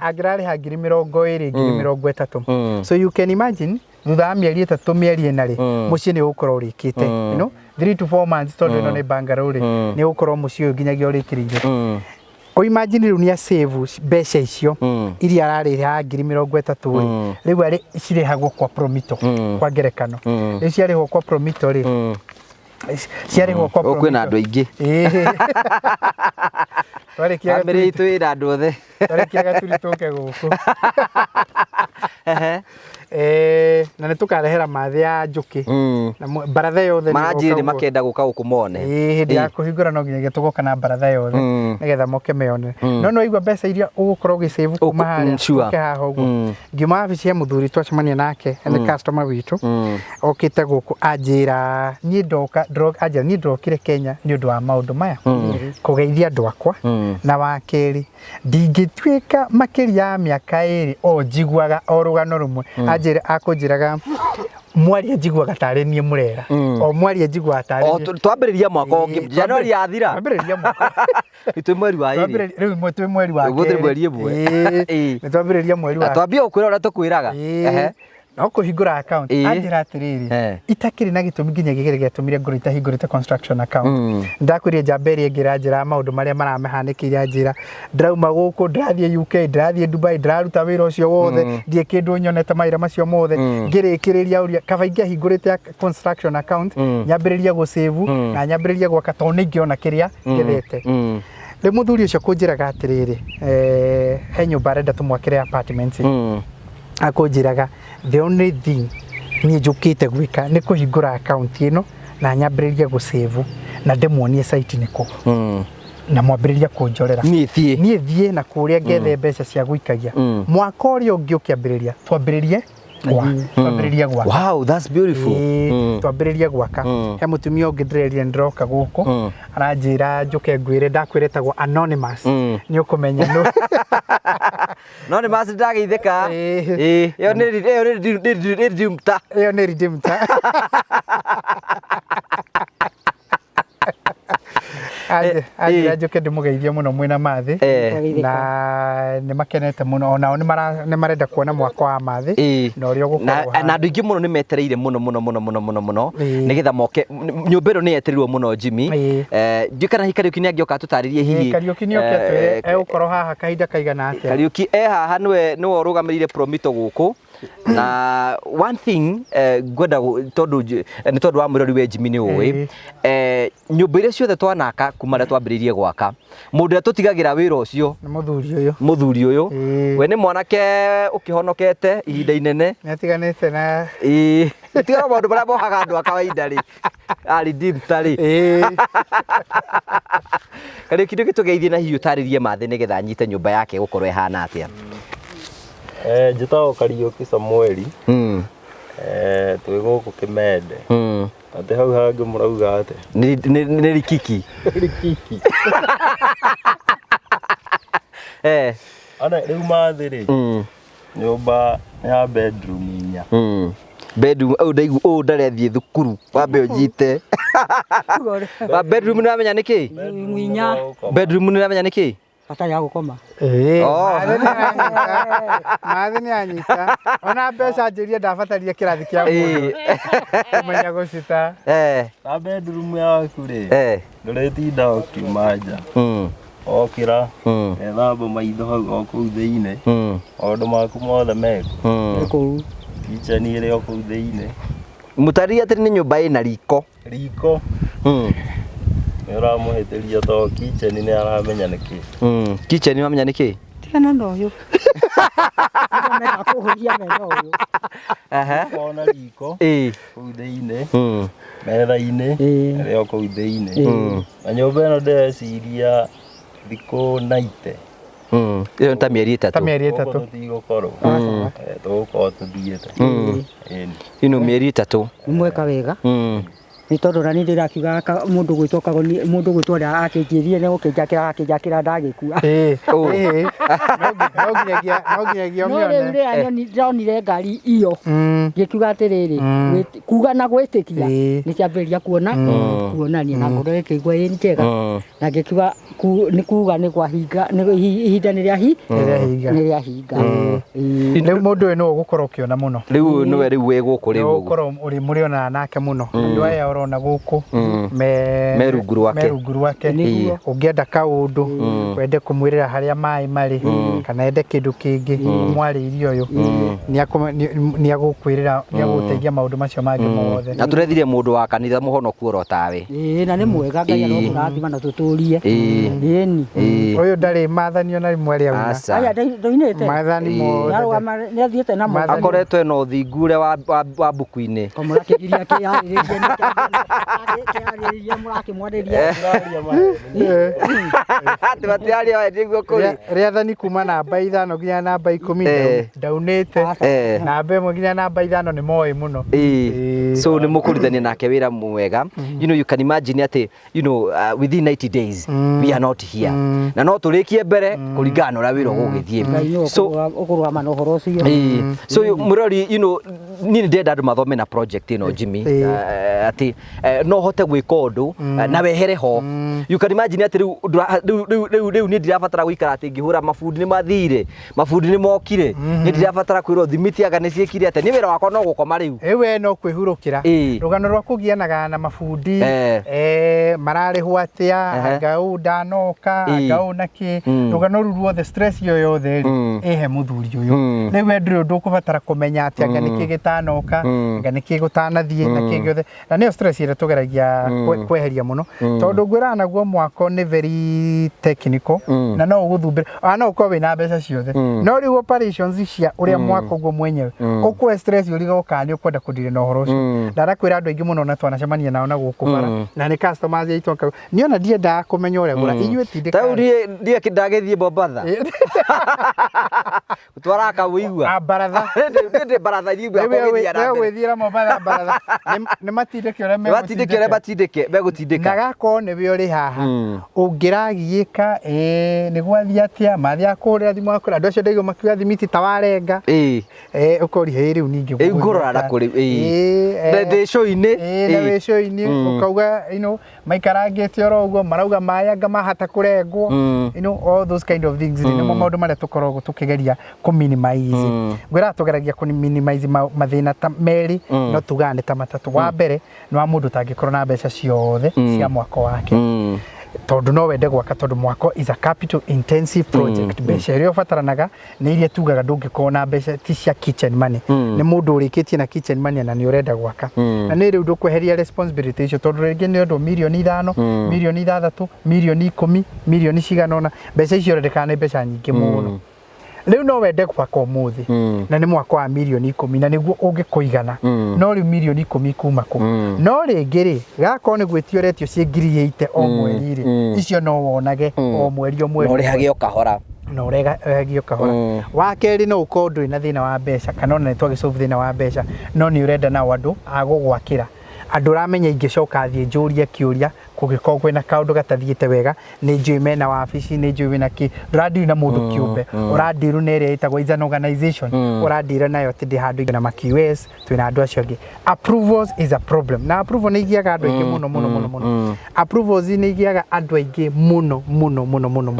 angĩrarĩha 20,000 20,30. So you can imagine thutha wa mĩeri 3 mĩeri 4 rĩ mũciĩ nĩ ũgũkorwo ũrĩkĩte, you know 3 to 4 months tondũ ĩno nĩ Bangalore rĩ nĩ ũgũkorwo mũciĩ ũyũ nginyagia ũrĩkĩrĩire. O imagine rĩu nĩ save mbeca icio iria ararĩha 30,000 rĩ rĩu cirĩhagwo kwa Promito kwa ngerekano. Rĩu ciarĩhwo kwa Promito rĩ ciarĩhwo kwa Promito kwĩna andũ aingĩ famĩlĩ itũ ĩna andũ othe twarĩkiaga tũke gũkũ na nĩ tũkarehera mathĩ ya njũkĩ na baratha yothe manjĩrĩ makenda gũka gũkũ mone hĩndĩ ya kũhingũra no nginyagia tũgoka na baratha yothe nĩgetha moke meone. No no igua mbeca iria ũgũkorwo ũgĩsave kuma harĩa haha ũguo. Ngiuma wabici ya mũthuri twacemania nake nĩ customer witũ okĩte gũkũ anjĩra niĩ ndokire Kenya nĩ ũndũ wa maũndũ maya kũgeithia andũ akwa, na wa kerĩ ndingĩtuĩka makĩria ya mĩaka 2 o njiguaga o rũgano rũmwe akũnjĩraga mwari njiguaga tarĩ niĩ mũrera o mwari njiguaga tarĩ o twambĩrĩria mwaka ũngĩ January yathira twambĩrĩria mwaka itu mweri wa ĩrĩ rĩu twĩ mweri wa gũthĩrĩ mweri ĩmwe nĩ twambĩrĩria mweri wa twambie gũkwĩra ũrĩa tũkwĩraga no kũhingũra account anjĩra atĩrĩrĩ itakĩrĩ na gĩtũmi nginya gĩgĩrĩ gĩatũmire ngoro itahingũrĩte construction account ndakwĩrire njamberi ĩngĩra njĩra maũndũ marĩa maramehanĩkĩire njĩra ndĩrauma gũkũ ndĩrathiĩ UK ndĩrathiĩ Dubai ndĩraruta wĩra ũcio wothe ndiĩ kĩndũ nyonete mawĩra macio mothe ngĩrĩkĩrĩria ũria kaba ingĩahingũrĩte construction account nyambĩrĩria gũsave na nyambĩrĩria gwaka tondũ nĩ ingĩona kĩrĩa ngethete rĩu mũthuri ũcio kũnjĩraga atĩrĩrĩ he nyũmba arenda tũmwakĩre apartments akũnjĩraga the only thing niĩ njũkĩte gwĩka nĩ kũhingũra account ĩno na nyambĩrĩrie gũsave na ndĩmuonie site nĩkũ na mwambĩrĩria kũnjorera niĩ thiĩ na kũrĩa ngethe mbeca cia gũikagia mwaka ũrĩa ũngĩ ũkĩambĩrĩria twambĩrĩrie gwaka wow that's beautiful twambĩrĩrie gwaka he mũtumia ũngĩ ndĩrerire ndĩroka gũkũ aranjĩra njũke ngwĩre ndakwĩrĩtagwo anonymous nĩ ũkũmenya nũ anonymous ndagĩithĩka ĩyo nĩ redeemta ĩyo nĩ redeemta Aje njoke ndĩmũgeithie mũno mwĩna mathĩ na nĩ makenete mũno onao nĩ marenda kuona mwaka wa mathĩ na ũrĩa ũgũkorwo na andũ aingĩ mũno nĩ metereire mũno nĩgetha moke nyũmba ĩno nĩ yetereirwo mũno Jimmy ndiũ kana Kariuki nĩ angĩoka tũtarĩrie hihi Kariuki nĩ oke atwĩre egũkorwo haha kahinda kaigana atĩa Kariuki haha nĩwe ũrũgamĩrĩire Promito gũkũ na one thing ngwenda tondũ nĩ tondũ wa mũrori we Jimmy nĩ ũĩ nyũmba iria ciothe twanaka kuma rĩa twambĩrĩirie gwaka mũndũ ũrĩa tũtigagĩra wĩra ũcio nĩ mũthuri ũyũ we nĩ mwanake ũkĩhonokete ihinda inene nĩ atiganĩte na tiga maũndũ marĩa mohaga andũ a kawaida rĩ redeemta rĩ Kariuki nĩ gĩtũgeithie na hihi ũtarĩrie mathĩ nĩgetha anyite nyũmba yake gũkorwo ĩhana atĩa njĩtagwo Kariuki Samueli twĩ gũkũ Kĩmende atĩ hau hangĩ mũrauga atĩ nĩ rikiki ana rĩu mathĩ rĩ nyũmba ya bedroom 4 bedroom ũũ ndarethiĩ thukuru wambe ũnyite bedroom nĩ wamenya nĩkĩ bedroom nĩ wamenya nĩkĩ atarĩ ya gũkoma mathĩ nĩ anyita ona mbeca njĩrie ndabatarire kĩrathi kĩa mũndũ kũmenya gũcita na bedroom yaku rĩ ndũrĩtinda ũkiuma nja okĩra ethamba maitho hau o kũu thĩinĩ maũndũ maku mothe mekũ kitchen ĩrĩ o kũu thĩinĩ mũtarĩrie atĩ nĩ nyũmba ĩna riko nĩ ũramũhĩtĩria tondũ kitchen nĩ aramenya nĩkĩ kitchen nĩ wamenya nĩkĩ tigana na ũyũ nĩmeka kũhũria mena ũyũ ona riko kũu thĩinĩ metha-inĩ ĩrĩ o kũu thĩinĩ na nyũmba ĩno ndĩreciria thikũ 90 ĩyo ta mĩeri ĩtatũ tũtigũkorwo tũgũkorwo tũthiĩte mĩeri ĩtatũ nĩ mweka wega nĩ tondũ na niĩ ndĩrakiuga mũndũ gwĩtwo ũrĩa akĩnjĩrire nĩ gũkĩnjakĩra ndagĩkua no nginyagia rĩu rĩrĩa ndĩronire ngari iyo ngĩkiuga atĩrĩrĩ kuga na gwĩtĩkia nĩ ciambĩrĩria kuonania na ngoro ĩkĩigua ĩ njega na ngĩkiuga nĩ kuga nĩ kwahinga ihinda nĩ rĩahinga rĩu mũndũ ũyũ nĩwe ũgũkorwo ũkĩona mũno rĩu nĩwe rĩu wĩ gũkũ rĩu ũgũkorwo ũrĩ mũrĩonaga nake mũno andũ aya ũrona gũkũ me rungu rwake ũngĩenda kaũndũ wende kũmwĩrĩra harĩa maĩ marĩ kana ende kĩndũ kĩngĩ mwarĩirie ũyũ nĩ agũkwĩrĩra nĩ agũteithia maũndũ macio mangĩ mothe na tũrethire mũndũ wa kanitha mũhonoku oro tawe na nĩ mwega Ngai arothima na tũtũrie ũyũ ndarĩ mathanio na rimwe rĩa una aya ndoinĩte mathani mothe nĩ athiĩte na mo akoretwo ena ũthingu ũrĩa wa mbuku-inĩ mũrakĩgiria kĩarĩrĩria mũrakĩmwarĩria tũbatiaria nĩguo kũrĩ rĩathani kuma namba 5 nginya namba 10 ndaunĩte namba 1 nginya namba 5 nĩ moĩ mũno so nĩ mũkũrithania nake wĩra mwega you can imagine atĩ within 90 days we are not here na no tũrĩkie mbere kũringana na ũrĩa wĩra ũgũgĩthiĩ so ũkũrũgama na ũhoro ũcio so mũrori ni ndenda andu mathome na project ino Jimmy ati no hote gwika undu na wehere ho you can imagine ati riu ni ndirabatara guikara ati ngihura mafundi ni mathire mafundi ni mokire ni ndirabatara kwiro thimiti aga ni ciekire ati ni wira wakwa no gukoma riu ewe no kwihurukira rugano rwa kugianaga na mafundi mararihwo atia ngau ndanoka ngau naki rugano ruo stress yo yothe ehe muthuri uyu riu ndiri undu kubatara kumenya ati anga niki gitanoka anga niki gutanathie na kigiothe na ni stress ire tugeragia kweheria muno tondu ngwira naguo mwako ni very technical na no guthumbira no uko wina mbeca ciothe no riu operations cia uria mwako guo mwenyewe ukwe stress uri gukani ukwenda kudire na uhoro ucio ndarakwira andu aingi muno na twanacemania nao na gukubara na ni customers aitwa ni ona ndienda kumenya uria gura inyue tindika ndie kindagethie Mombasa utwara ka wigua baratha ndi baratha nyimbo akogithia na wewe gwithira Mombasa baratha ni matindike uria batindike begutindika na gako ni we uri haha ungiragiika ni gwathia atia mathia kuria thimu akura andu acio ndaigo makiwa thimiti tawarenga ukori he riu ningi ngurora na kuri ndi show-ini na we show-ini ukauga maikarangite oro uguo marauga mayanga mahata kurengwo all those kind of things ni mo maundu maria tukoragwo tukigeria ku minimize ngwira tugeragia ku minimize mathina ta meri no tugane ta matatu wa mbere no mundu tangikorwo na mbeca ciothe cia mwako wake tondu no wende gwaka tondu mwako is a capital intensive project mbeca iria ubataranaga ni iria tugaga ndungikorwo na mbeca ti cia kitchen money ni mundu urikitie na kitchen money na ni urenda gwaka na ni riu ndukweheria responsibility icio tondu ringi ni undu milioni 5 milioni 6 milioni 10 milioni ciganona mbeca icio rendekana mbeca nyingi muno riu no wende gwaka umuthi na ni mwako wa milioni 10 na niguo ungikuigana no riu milioni 10 kuma ku no ringi ri gako ni gwitioretio cie ngiri 8 o mweri ri icio no wonage o mweri o mweri no rihagio kahora no rehagio kahora wa keri no ukondu ina thina wa mbeca kana ona nitwagicobu thina wa mbeca no ni urenda na andu agugwakira andu ramenya ingicoka thie njuria kiuria kugikorwo kwina kaundu gatathiite wega ni njui mena wabici ni njui wina ki uradiru na mundu kiumbe uradiru na area itagwo is an organization uradiru nayo tindi handu na QS twina andu acio angi approvals is a problem na approval ni igiaga andu aingi muno approvals ni igiaga andu aingi muno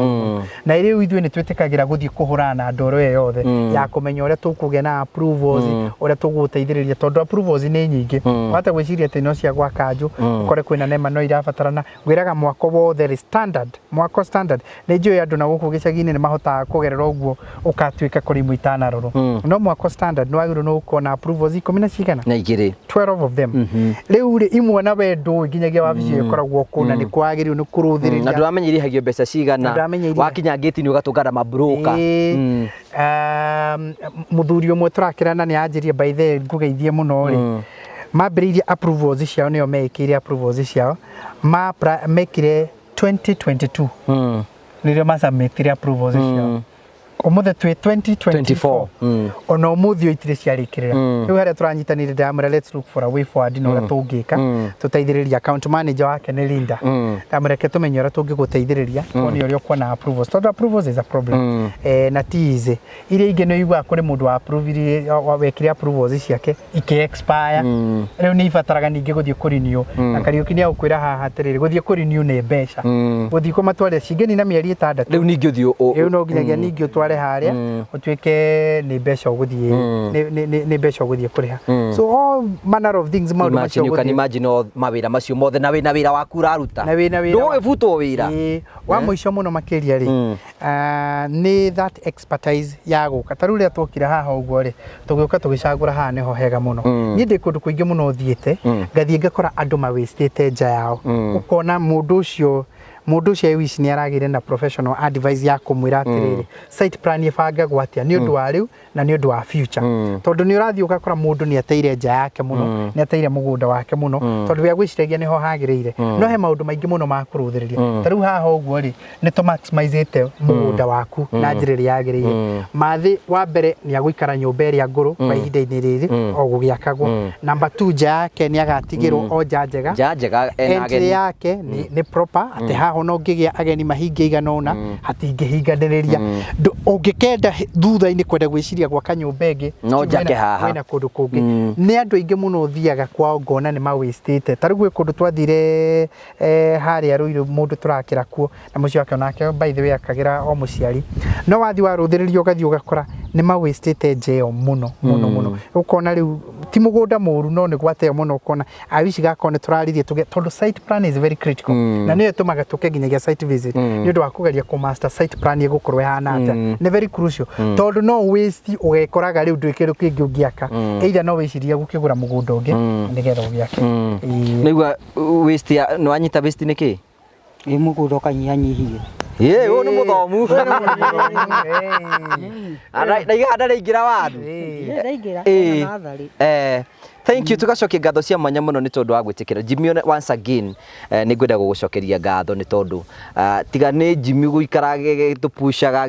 na iriu ithui ni twitikagira guthii kuhurana ndoro iyo yothe ya kumenya uria tukugia na approvals uria tuguteithiriria tondu approvals ni nyingi wata gwiciria ati no cia gwa kanju ukore kwina nema no irabatara ngwiraga mwako wothe standard mwako standard ni njui andu na guku gicagini ni mahota kugerera uguo ukatwika kuri muitana roro no mwako standard no agiru no ukona approvals 10 na cigana na igiri 12 of them riu ri imwe na wendo nginyagia wabici ikoragwo kuna ni kwagiriu ni kuruthiriria na nduramenye irihagio mbeca cigana wakinya ngeti ni ugatungana mabroka muthuri umwe turakirana ni anjirie by the ngugeithie muno ri mambiririe approvals ciao nio mekire approvals ciao mekire 2022 nirio masametire approvals ciao omuthe twi 2024 ona umuthio itire ciarikirira riu haria turanyitanire ndamura let's look for a way forward no tungika tuteithiriria account manager wake ni Linda ndamureke tumenye ora tungiguteithiriria oni ori ukona approvals tondu approvals is a problem na tize iria ingi no igwa kuri mundu wa approve wekire approvals ciake iki expire riu ni ibataraga ningi guthie kurenew na Kariuki ni agukwira haha atiriri guthie kurenew ni mbeca guthie kumatware cingeni na mieri 6 riu ningi uthio riu no nginyagia ningi utware haria utuike ni mbeca uguthie ni mbeca uguthie kuriha so all manner of things maundu macio you can imagine mawira macio mothe na wina wira waku raruta no efuto wira wa muico muno makiria ri ni that expertise ya guka taruria twokira haha uguo ri tugiuka tugicagura haha niho hega muno ni ndi kundu kuingi muno thiete ngathie ngakora andu mawistete nja yao ukona mundu ucio wici ni aragire na professional advice ya kumwira atiriri site plan ibanga gwatia ni undu wa riu na ni undu wa future tondu ni urathii ukakora mundu ni ateire nja yake muno ni ateire mugunda wake muno tondu ya gwiciragia niho hagirire no he maundu maingi muno ma kuruthiriria tariu haha uguo ri ni to maximize mugunda waku na njiriri yagirire mathi wa mbere ni aguikara nyumba iria nguru kwa ihinda-ini riri o gugiakagwo number 2 nja yake ni agatigirwo o nja njega entry yake ni proper ati haha ona ũngĩgĩa ageni mahinge igana ũna hatingĩhinganĩrĩria ũngĩkenda thutha-inĩ kwenda gwĩciria gwaka nyũmba ĩngĩ no njake haha wĩna kũndũ kũngĩ nĩ andũ aingĩ mũno ũthiaga kwao ngona nĩ mawĩstĩte ta rĩu gwĩ kũndũ twathire harĩa Rũirũ mũndũ tũrakĩra kuo na mũciĩ wake onake by the way akagĩra o mũciari no wathi warũthĩrĩria ũgathiĩ ũgakora nĩ mawĩstĩte njeo mũno ũkona rĩu ti mũgũnda mũru no nĩ gwateo mũno ũkona awici gakona tũraririe tondũ site plan is very critical na nĩyo ĩtũmaga tũke nginyagia site visit nĩ ũndũ wa kũgeria kũmaster site plan ĩgũkorwo ĩhana atĩa nĩ very crucial tondũ no waste ũgekoraga rĩu ndũĩ kĩndũ kĩngĩ ũngĩaka either no wĩciria gũkĩgũra mũgũnda ũngĩ nĩgetha ũgĩake nĩgua waste nĩ wanyita waste nĩ kĩ mũgũnda ũkanyihanyihie ũyũ nĩ mũthomu ndaiga ndaraingĩra wandu thank you tugacokia ngatho cia mwanya mũno nĩ tondũ wa gwĩtĩkĩra Jimmy once again nĩ ngwenda gũgũcokeria ngatho nĩ tondũ tiga nĩ Jimmy gũikara gĩtũpucaga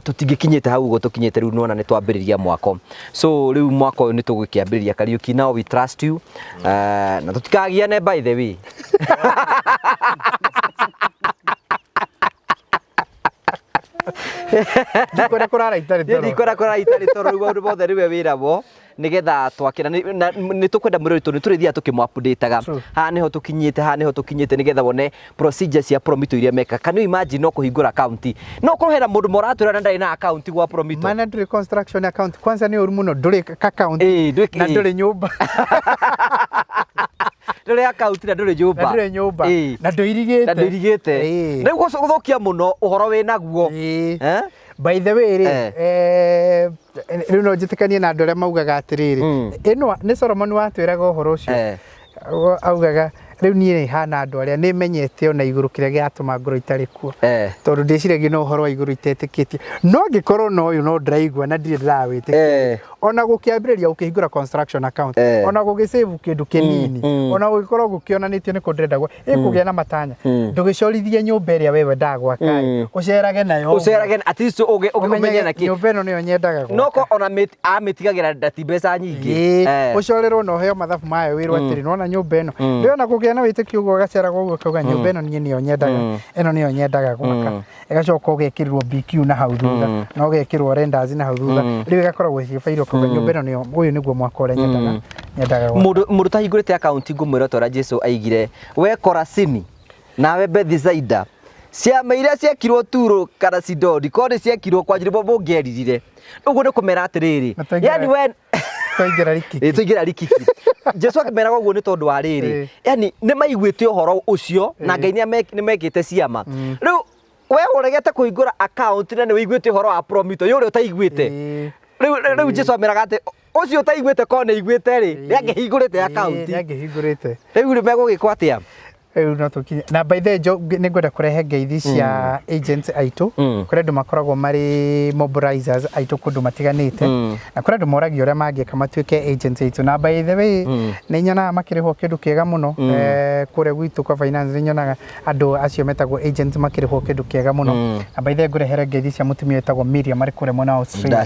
tũtingĩkinyĩte hau ũguo tũkinyĩte rĩu nĩwona nĩ twambĩrĩria mwako so rĩu mwako ũyũ nĩ tũgũkĩambĩrĩria Kariuki now we trust you na tũtikagiane by the way ndikora kũrara itarĩ toro rĩu maũndũ mothe rĩwe wĩragwo nigetha twakĩra nĩ tũkwenda mũrĩtũ nĩ tũrĩthiaga tũkĩmwapundĩtaga haha nĩho tũkinyĩte nigetha wone procedure cia Promito iria meka can you imagine no kũhingũra account no kũrwo hena mũndũ moratwĩra na ndarĩ na account gwa Promito mana ndũrĩ construction account kwanza nĩ ũru mũno ndũrĩ account na ndũrĩ nyũmba ndũrĩ account na ndũrĩ nyũmba na ndũirigĩte rĩu gũthũkia mũno ũhoro wĩnaguo by the way rĩu no njĩtĩkanie na andũ arĩa maugaga atĩrĩrĩ ĩno nĩ Solomon watwĩraga ũhoro ũcio augaga rĩu niĩ hana andũ arĩa nĩ menyete ona igũrũ kĩrĩa gĩatũma ngoro itarĩ kuo tondũ ndĩciragia no ũhoro wa igũrũ itetĩkĩtie no ngĩkorwo no ũyũ no ndĩraigua na ndirĩ ndĩrawĩtĩkia ona gũkĩambĩrĩria gũkĩhingũra construction account ona gũgĩsave kĩndũ kĩnini ona gũgĩkorwo gũkĩonanĩtio nĩ kũ ndĩrenda ĩkũgĩa na matanya ndũgĩcorithie nyũmba ĩrĩa wewe ndagwaka ũcerage nayo at least ũmenye na kĩ nyũmba ĩno nĩyo nyendaga gwaka noko ona amĩtigagĩra ndati mbeca nyingĩ ũcorerwo na ũheo mathabu mayo wĩrwo atĩrĩ nona nyũmba ĩno ndĩona kũgĩa na wĩtĩkio ũguo ũgaceraga ũguo kauga nyũmba ĩno ĩno nĩyo nyendaga gwaka ĩgacoka ũgekĩrĩrwo BQ na hau thutha na ũgekĩrwo renders na hau thutha rĩu ĩgakoragwo ciĩbairwo kauga nyũmba ĩno nĩyo ũyũ nĩguo mwaka ũrĩa nyendaga mũndũ tahingũrĩte account ngũmwĩra twara Jesu aigire we Koracini nawe Bethisaida ciama iria ciekirwo Turo kana Sidoni kone ciekirwo kwa njĩrĩmbo mũngĩeririre ũguo nĩ kũmera atĩrĩrĩ yani we tũingĩra rikiki Jesu akĩmeraga ũguo nĩ tondũ wa rĩrĩ yani nĩ maiguĩte ũhoro ũcio na Ngai nĩ mekĩte ciama rĩu we ũregete kũhingũra account na nĩ wĩiguĩte ũhoro wa Promito yũrĩa ũtaiguĩte rĩu Jesu ameraga atĩ ũcio ũtaiguĩte ko nĩ iguĩte rĩ nĩangĩhingũrĩte account rĩu nĩ megũgĩkwo atĩa no tukinye na by the nĩ ngwenda kũrehe ngeithi cia agents aitũ kũrĩa andũ makoragwo marĩ mobilizers aitũ kũndũ matiganĩte na kũrĩa andũ moragia ũrĩa mangĩka matuĩke agents aitũ na by the way nĩ nyonaga makĩrĩhwo kĩndũ kĩega mũno kũrĩa gwitũ kwa finance nĩ nyonaga andũ acio metagwo agents makĩrĩhwo kĩndũ kĩega mũno na by the way ngũrehere ngeithi cia mũtumia wetagwo Miriam marĩ kũrĩa mwena wa Australia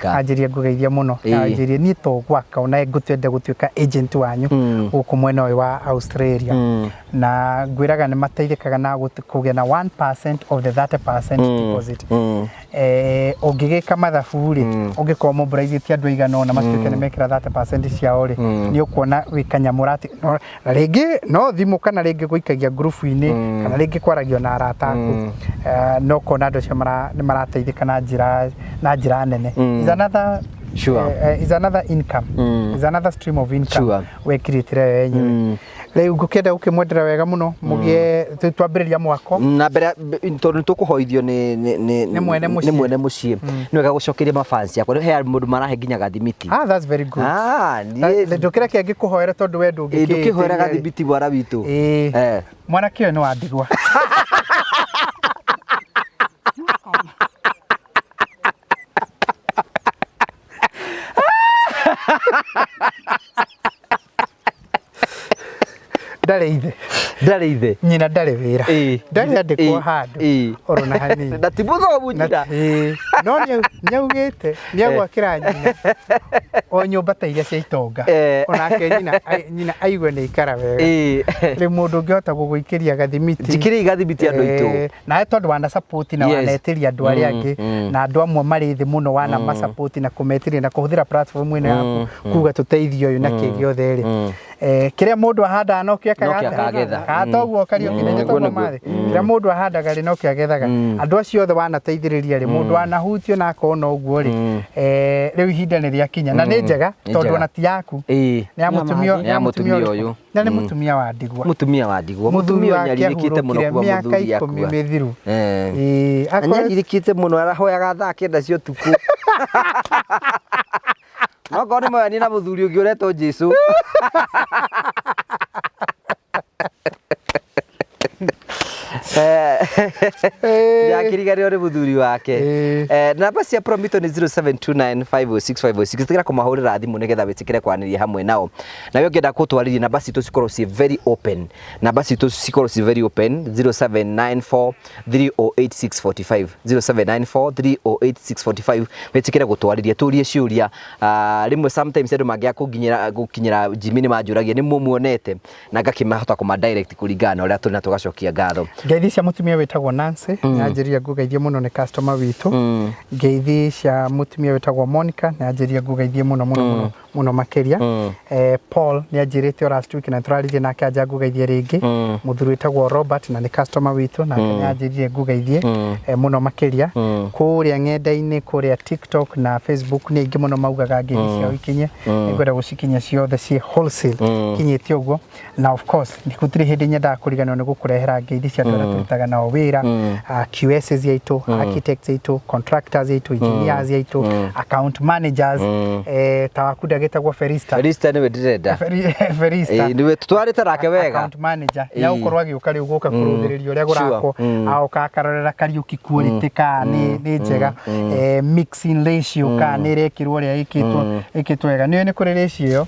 anjĩrie ngũgeithia mũno anjĩrie niĩ to gwaka ona ngũtwenda gũtuĩka agent wanyu gũkũ mwena ũyũ wa Australia na ngwĩraga nĩ mateithĩkaga na kũgĩa na 1% of the 30% deposit ũngĩgĩka mathabu rĩ ũngĩkorwo mobilizĩtie andũ aigana ũna matuĩke nĩ mekĩra 30% ciao rĩ nĩ ũkuona wĩ kanyamũrati na rĩngĩ no thimũ kana rĩngĩ gũikagia ngurubu-inĩ kana rĩngĩ kwaragio na arata aku no kuona andũ acio nĩ marateithĩka na njĩra nene is another income is another stream of income wekirĩtire wenyewe rĩu ngũkĩenda gũkĩmwendera wega mũno mũgĩe twambĩrĩria mwako na mbere tondũ tũkũhoithio nĩ mwene mũciĩ nĩ wega gũcokeria mafans yakwa he mũndũ marahe nginya gathimiti that's very good ndũkĩra kĩngĩ kũhoera tondũ we ndũkĩhoera gathimiti bwana witũ mwanake ũyũ nĩ wa ndigwa ndarĩ ithe Ndarĩ ithe. Nyina ndarĩ wĩra. Ndarĩ andĩkwo handũ. Oro na hanini. Na ti mũthomu nyina. No nĩaugĩte nĩagwakĩra nyina o nyũmba ta iria cia itonga. Onake nyina aigue nĩ ikara wega. Rĩu mũndũ ũngĩhota gũgũikĩria gathimiti. Njikĩrĩ gathimiti andũ aitũ. Nawe tondũ wana support na wanetĩria andũ arĩa angĩ na andũ amwe marĩ thĩ mũno wana ma support na kũmetĩria na kũhũthĩra platform ĩno yaku kuga tũteithio ũyũ na kĩgĩothe rĩ. Kĩrĩa mũndũ ahandaga no kĩo akagetha. Katoguo kario kĩnene tondũ mathĩ. Kĩrĩa mũndũ ahandaga rĩ no kĩo agethaga. Andũ acio othe wanateithĩrĩria rĩ mũndũ wanahutio na akona ũguo rĩ. Rĩu ihinda nĩ rĩakinya na nĩ njega tondũ ona ti yaku. Nĩ ya mũtumia ũyũ. Na nĩ mũtumia wa ndigwa. Mũtumia wa ndigwa. Mũtumia nyaririkĩte mũno kwa mũthuri akua. Mĩthiru. Anyaririkĩte mũno arahoyaga thaa 9 cia ũtukũ. No korwo nĩ mwani na mũthuri ũngĩ ũretwo Jesũ. Yakirigario nĩ mũthuri wake. Namba cia Promito nĩ 0729506506. Tigira kũmahũrĩra thimũ nĩgetha wĩtĩkĩre kwaranĩria hamwe nao. Na wewe ũngĩenda gũtwarĩria namba citũ cikorwo ci very open. Namba citũ cikorwo ci very open 0794308645. 0794308645. Wĩtĩkĩre gũtwarĩria tũrie ciũria. Rĩmwe sometimes andũ mangĩaga gũkinyĩra Jimmy nĩ manjũragia nĩ mumuonete na ngakĩmahota kũma direct kũringana na ũrĩa tũrĩ na tũgacokia ngatho. Ngeithi cia mutumia wetagwo Nancy nyanjĩria ngugeithie mũno nĩ customer witũ. Ngeithi cia mutumia wetagwo Monica nyanjĩria ngugeithie mũno makĩria. Paul nyanjĩrĩte last week na tũraririe nake anja ngugeithie rĩngĩ. Mũthuri wetagwo Robert na nĩ customer witũ na nyanjĩrie ngugeithie mũno makĩria. Kũrĩa ng'enda-inĩ kũrĩa TikTok na Facebook nĩ ingĩ mũno maugaga ngeithi ciao ikinye. Nĩngwenda gũcikinya ciothe ci wholesale kinyĩte ũguo. Na of course ndikutire hĩndĩ nyendaga kũriganĩrwo nĩ gũkũrehera ngeithi cia andũ arĩa tũrutaga nao wĩra, QSs yaitũ, architects yaitũ, contractors yaitũ, engineers yaitũ, account managers, ta waku ndagĩtagwo Ferista. Ferista nĩwe ndĩrenda. Ferista. Nĩwe tũtwarĩte nake wega. Account manager. Ya ũkorwo agĩũka rĩu gũka kũrũthĩrĩria ũrĩa gũrakwo. Aoka akarorera Kariuki quality ka nĩ njega. Mixing ratio ka nĩ rekirwo ũrĩa ĩkĩtwo wega. Nĩ kũrĩ ratio ĩyo.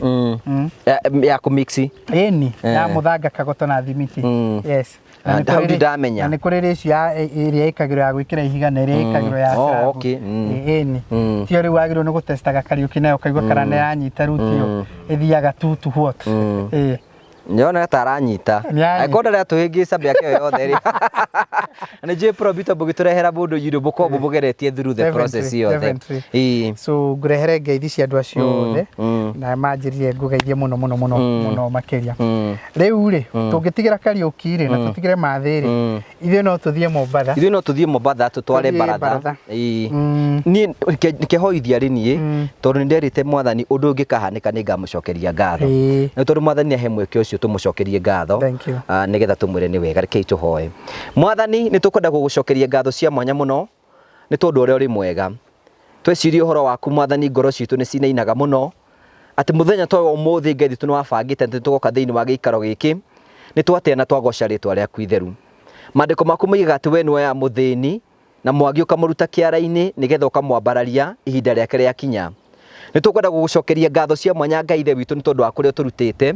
Ya kũmixi. Ĩni ya mũthanga kagoto na thimiti. Yes. Hau ndamenya. Na nĩ kũrĩ ratio ĩrĩa ĩkagĩrwo ya gwĩkĩra ihiga na ĩrĩa ĩkagĩrwo ya slab. Okay. Ĩni. Tio rĩu wagĩrĩirwo nĩ gũtestaga Kariuki nayo kaigua kana nĩ yanyita ruti ĩyo ĩthiaga to what. Nyona ta aranyita. Akonda rĩa tuhĩngĩca mĩaka ĩyo yothe rĩ. Nĩ J Promito mũgĩtũrehera mũndũ yirũ mũkombo mũgeretie through the process yothe. So ngũrehere ngeithi cia andũ acio othe na manjĩrire ngũgeithie mũno makĩria. Rĩu rĩ tũngĩtigĩra Kariuki rĩ na tũtigĩre mathĩ rĩ ithuĩ no tũthiĩ Mombatha. Ithuĩ no tũthiĩ Mombatha tũtware baratha. Niĩ kĩhoithia rĩ niĩ tondũ nĩ nderĩte Mwathani ũndũ ũngĩkahanĩka nĩ ngamũcokeria ngatho. Nĩ tondũ Mwathani ahe mweke ũcio tumucokerie ngatho nigetha tumwire ni wega rekei tuhoe. Mwathani ni tukwenda gugucokeria ngatho cia mwanya muno ni tondu uria uri mwega. Twecirie uhoro waku Mwathani ngoro citu ni cinainaga muno ati muthenya toyo umuthi ngeithi tunwabangite ati tugoka thiini wa giikaro giki ni twateana twagoca ritwa riaku itheru. Mandiko maku moigaga ati we niwe ya muthini na mwagi ukamuruta kiara-ini nigetha ukamwambararia ihinda riake riakinya. Nĩ tũkwenda gũgũcokeria ngatho cia mwanya Ngai ithe witũ nĩ tondũ wa kũrĩa tũrutĩte.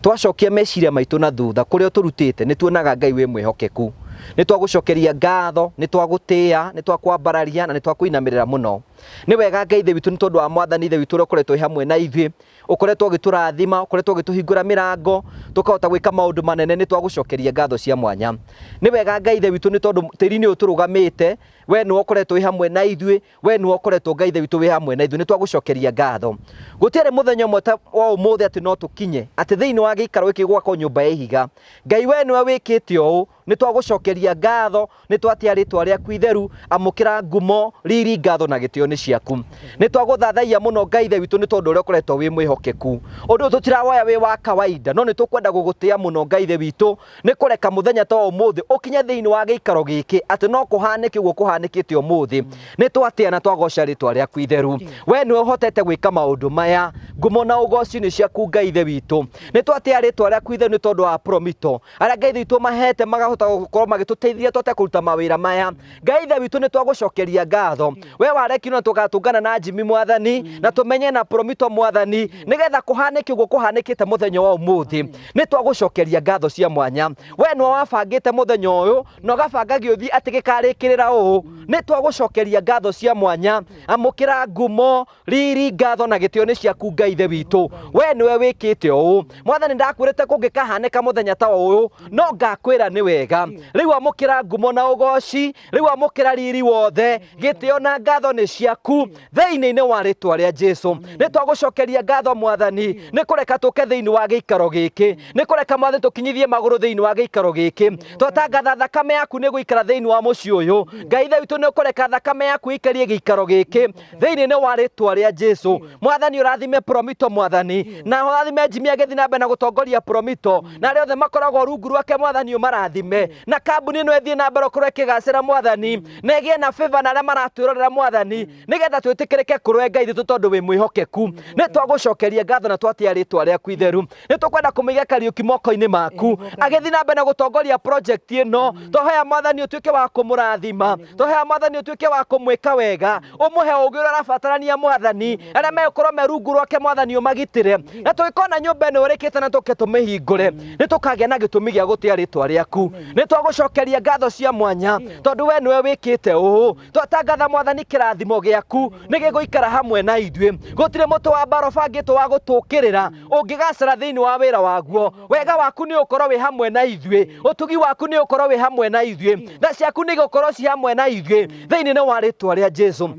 Twacokia meciria maitũ na thutha kũrĩa tũrutĩte nĩ tuonaga Ngai wĩ mwĩhokeku. Nĩ twagũcokeria ngatho, nĩ twagũtĩĩa, nĩ twakwambararia na nĩ twakũinamĩrĩra mũno. Nĩ wega Ngai ithe witũ nĩ tondũ wa Mwathani ithe witũ ũrĩa ũkoretwo hamwe na ithuĩ. Ũkoretwo ũgĩtũrathima, ũkoretwo ũgĩtũhingũra mĩrango, tũkahota gwĩka maũndũ manene. Nĩ twagũcokeria ngatho cia mwanya. Nĩ wega Ngai ithe witũ nĩ tondũ tĩri-inĩ ũyũ tũrũgamĩte, we nĩ ũkoretwo wĩ hamwe na ithuĩ, we nĩ ũkoretwo Ngai ithe witũ wĩ hamwe na ithuĩ. Nĩ twagũcokeria ngatho. Gũtiarĩ mũthenya ũmwe ta wa ũmũthĩ atĩ no tũkinye atĩ thĩinĩ wa gĩikaro gĩkĩ gwakwo nyũmba ya ihiga. Ngai we nĩwe wĩkĩte ũũ, nĩ twagũcokeria ngatho, nĩ twatia rĩtwa rĩaku itheru, amũkĩra ngumo, riri, ngatho na gĩtĩo nĩ ciaku. Nĩ twagũthathaia mũno Ngai ithe witũ nĩ tondũ ũrĩa ũkoretwo wĩ mwĩhokeku. Ũndũ tũtirawoya wĩ wa kawaida, no nĩ tũkwenda gũgũtĩĩa mũno Ngai ithe witũ, nĩ kũreka mũthenya ta ũmũthĩ ũkinye thĩinĩ wa gĩikaro gĩkĩ atĩ no kũhanĩke ũguo kuhanikite umuthi ni twatia na twagoca ritwa riaku itheru we ni uhotete gwika maundu maya ngumo na ugoci ni ciaku Ngai ithe witu ni twatia ritwa riaku itheru ni tondu wa Promito aria Ngai ithe witu mahete magahota gukorwo magituteithia twote kuruta mawira maya Ngai ithe witu ni twagucokeria ngatho we warekino tugatungana na Jimmy Mwathani na tumenye na Promito Mwathani nigetha kuhanike uguo kuhanikite muthenya wa umuthi ni twagucokeria ngatho cia mwanya we no wabangite muthenya uyu no gabanga giuthi ati gikarikirira uu ni twagucokeria ngatho cia mwanya amukira ngumo riri ngatho na gitio ni ciaku Ngai ithe witu we niwe wikite uu Mwathani ndakwirite kungikahanika muthenya ta uyu no ngakwira ni wega riu amukira ngumo na ugoci riu amukira riri wothe gitio na ngatho ni ciaku thiini-ini wa ritwa ria Jesu ni twagucokeria ngatho Mwathani ni kureka tuke thiini wa giikaro giki ni kureka Mwathani tukinyithie maguru thiini wa giikaro giki twatangatha thakame yaku ni guikara thiini wa mucii uyu Ngai ithe witu ni kureka thakame yaku ikarie giikaro giki thiini-ini wa ritwa ria Jesu Mwathani urathime Promito Mwathani na urathime Jimmy agethi na mbere na gutongoria Promito na aria othe makoragwo rungu rwake Mwathani umarathime na kambuni ino ithie na mbere kurwo ikigacira Mwathani na igie na favor na aria maratwirorera Mwathani nigetha twitikirike kurwe Ngai ithu tondu wi mwihokeku ni twagucokeria ngatho na twatia ritwa riaku itheru ni tukwenda kumigia Kariuki moko-ini maku agethi na mbere na gutongoria project ino tohea Mwathani utuike wa kumurathima tohea Mwathani utuike wa kumwika wega umuhe ugi uria arabatarania Mwathani aria megukorwo me rungu rwake Mwathani umagitire na twikona nyumba ino urikite na tuke tumihingure ni tukagia na gitumi gia gutia ritwa riaku ni twagucokeria ngatho cia mwanya tondu we niwe wikite uu twatangatha Mwathani kirathimo giaku ni giguikara hamwe na ithue gutire mutu wa mbaro bangitwo wa gutukirira ungigacira thiini wa wira waguo wega waku ni ukorwo wi hamwe na ithue utugi waku ni ukorwo wi hamwe na ithue tha ciaku ni gukorwo ci hamwe na ithue thiini-ini wa ritwa ria Jesu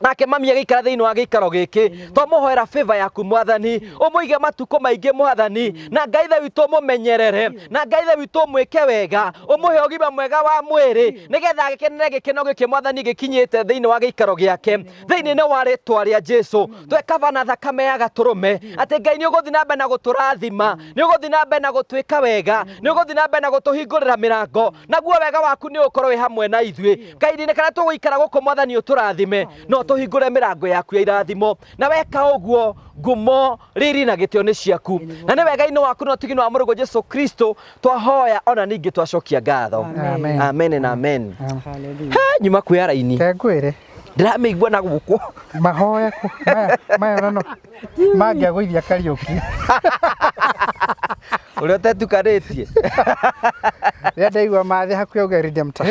nake mami agikara thiini wa giikaro giki twamuhoera favor yaku Mwathani umuige matuko maingi Mwathani na Ngai ithe witu mumenyerere na Ngai ithe witu mwike wega umuhe ugima mwega wa mwiri nigetha agikenere gikeno giki Mwathani gikinyite thiini wa giikaro giake thiini-ini wa ritwa ria Jesu twekava na thakame ya gaturume ati Ngai ni uguthi na mbere na guturathima ni uguthi na mbere na gutwika wega ni uguthi na mbere na gutuhingurira mirango naguo wega waku ni ukorwo wi hamwe na ithue kaini kana tuguikara guku Mwathani uturathime no tuhingure mirango yaku ya irathimo na weka uguo ngumo riri na gitio ni ciaku na ni wega ino waku no tigino wa murugo Jesu Kristo twahoya ona ningi twacokia ngatho amen na amen haleluya nyuma kuya raini kengwire ndirameigua na guku mahoya maya nano mangia guithia Kariuki uria tetukanitie ria ndaigua mathe hakuya ugerithia mta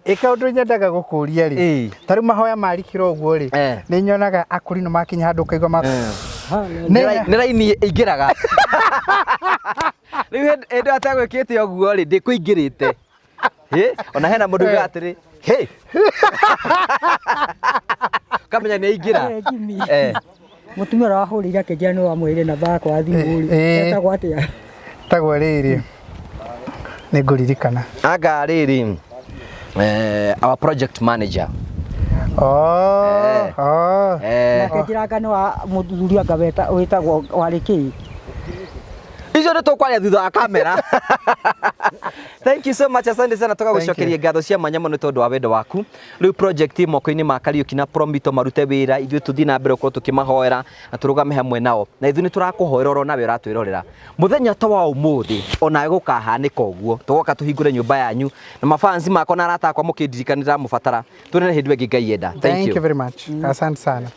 ika undu nyendaga gukuria ri tari mahoya marikiro uguo ri ni nyonaga akuri no makinya handu kaigwa ma ni raini ingiraga riu endo atagwikite uguo ri ndikuingirite ona hena mundu gatiri kamenya ni ingira mutumia arahurira kijana wa mwire na bako wa thimu ri etagwo atia tagwo riri ni nguririkana aga riri our project manager na kijana wa muthuri agaweta wetagwo wariki icio nä tå kwaria thutha wa kamera. Thank you so much, asante sana toka gucokeria ngatho cia mwanya muno tondu wa wendo waku. Riu project moko-ini ma Kariuki na Promito marute wira ithue tuthi na mbere ukorwo tukimahoera na turugame hamwe nao na ithue ni turakuhoera oro nawe uratwirorera muthenya ta wa umuthi ona gukahanika uguo tugoka tuhingure nyumba yanyu na mafansi mako na arata akwa mukindirikana mufatara tunene hindwe ngi Ngai enda. Thank you very much. Asante sana.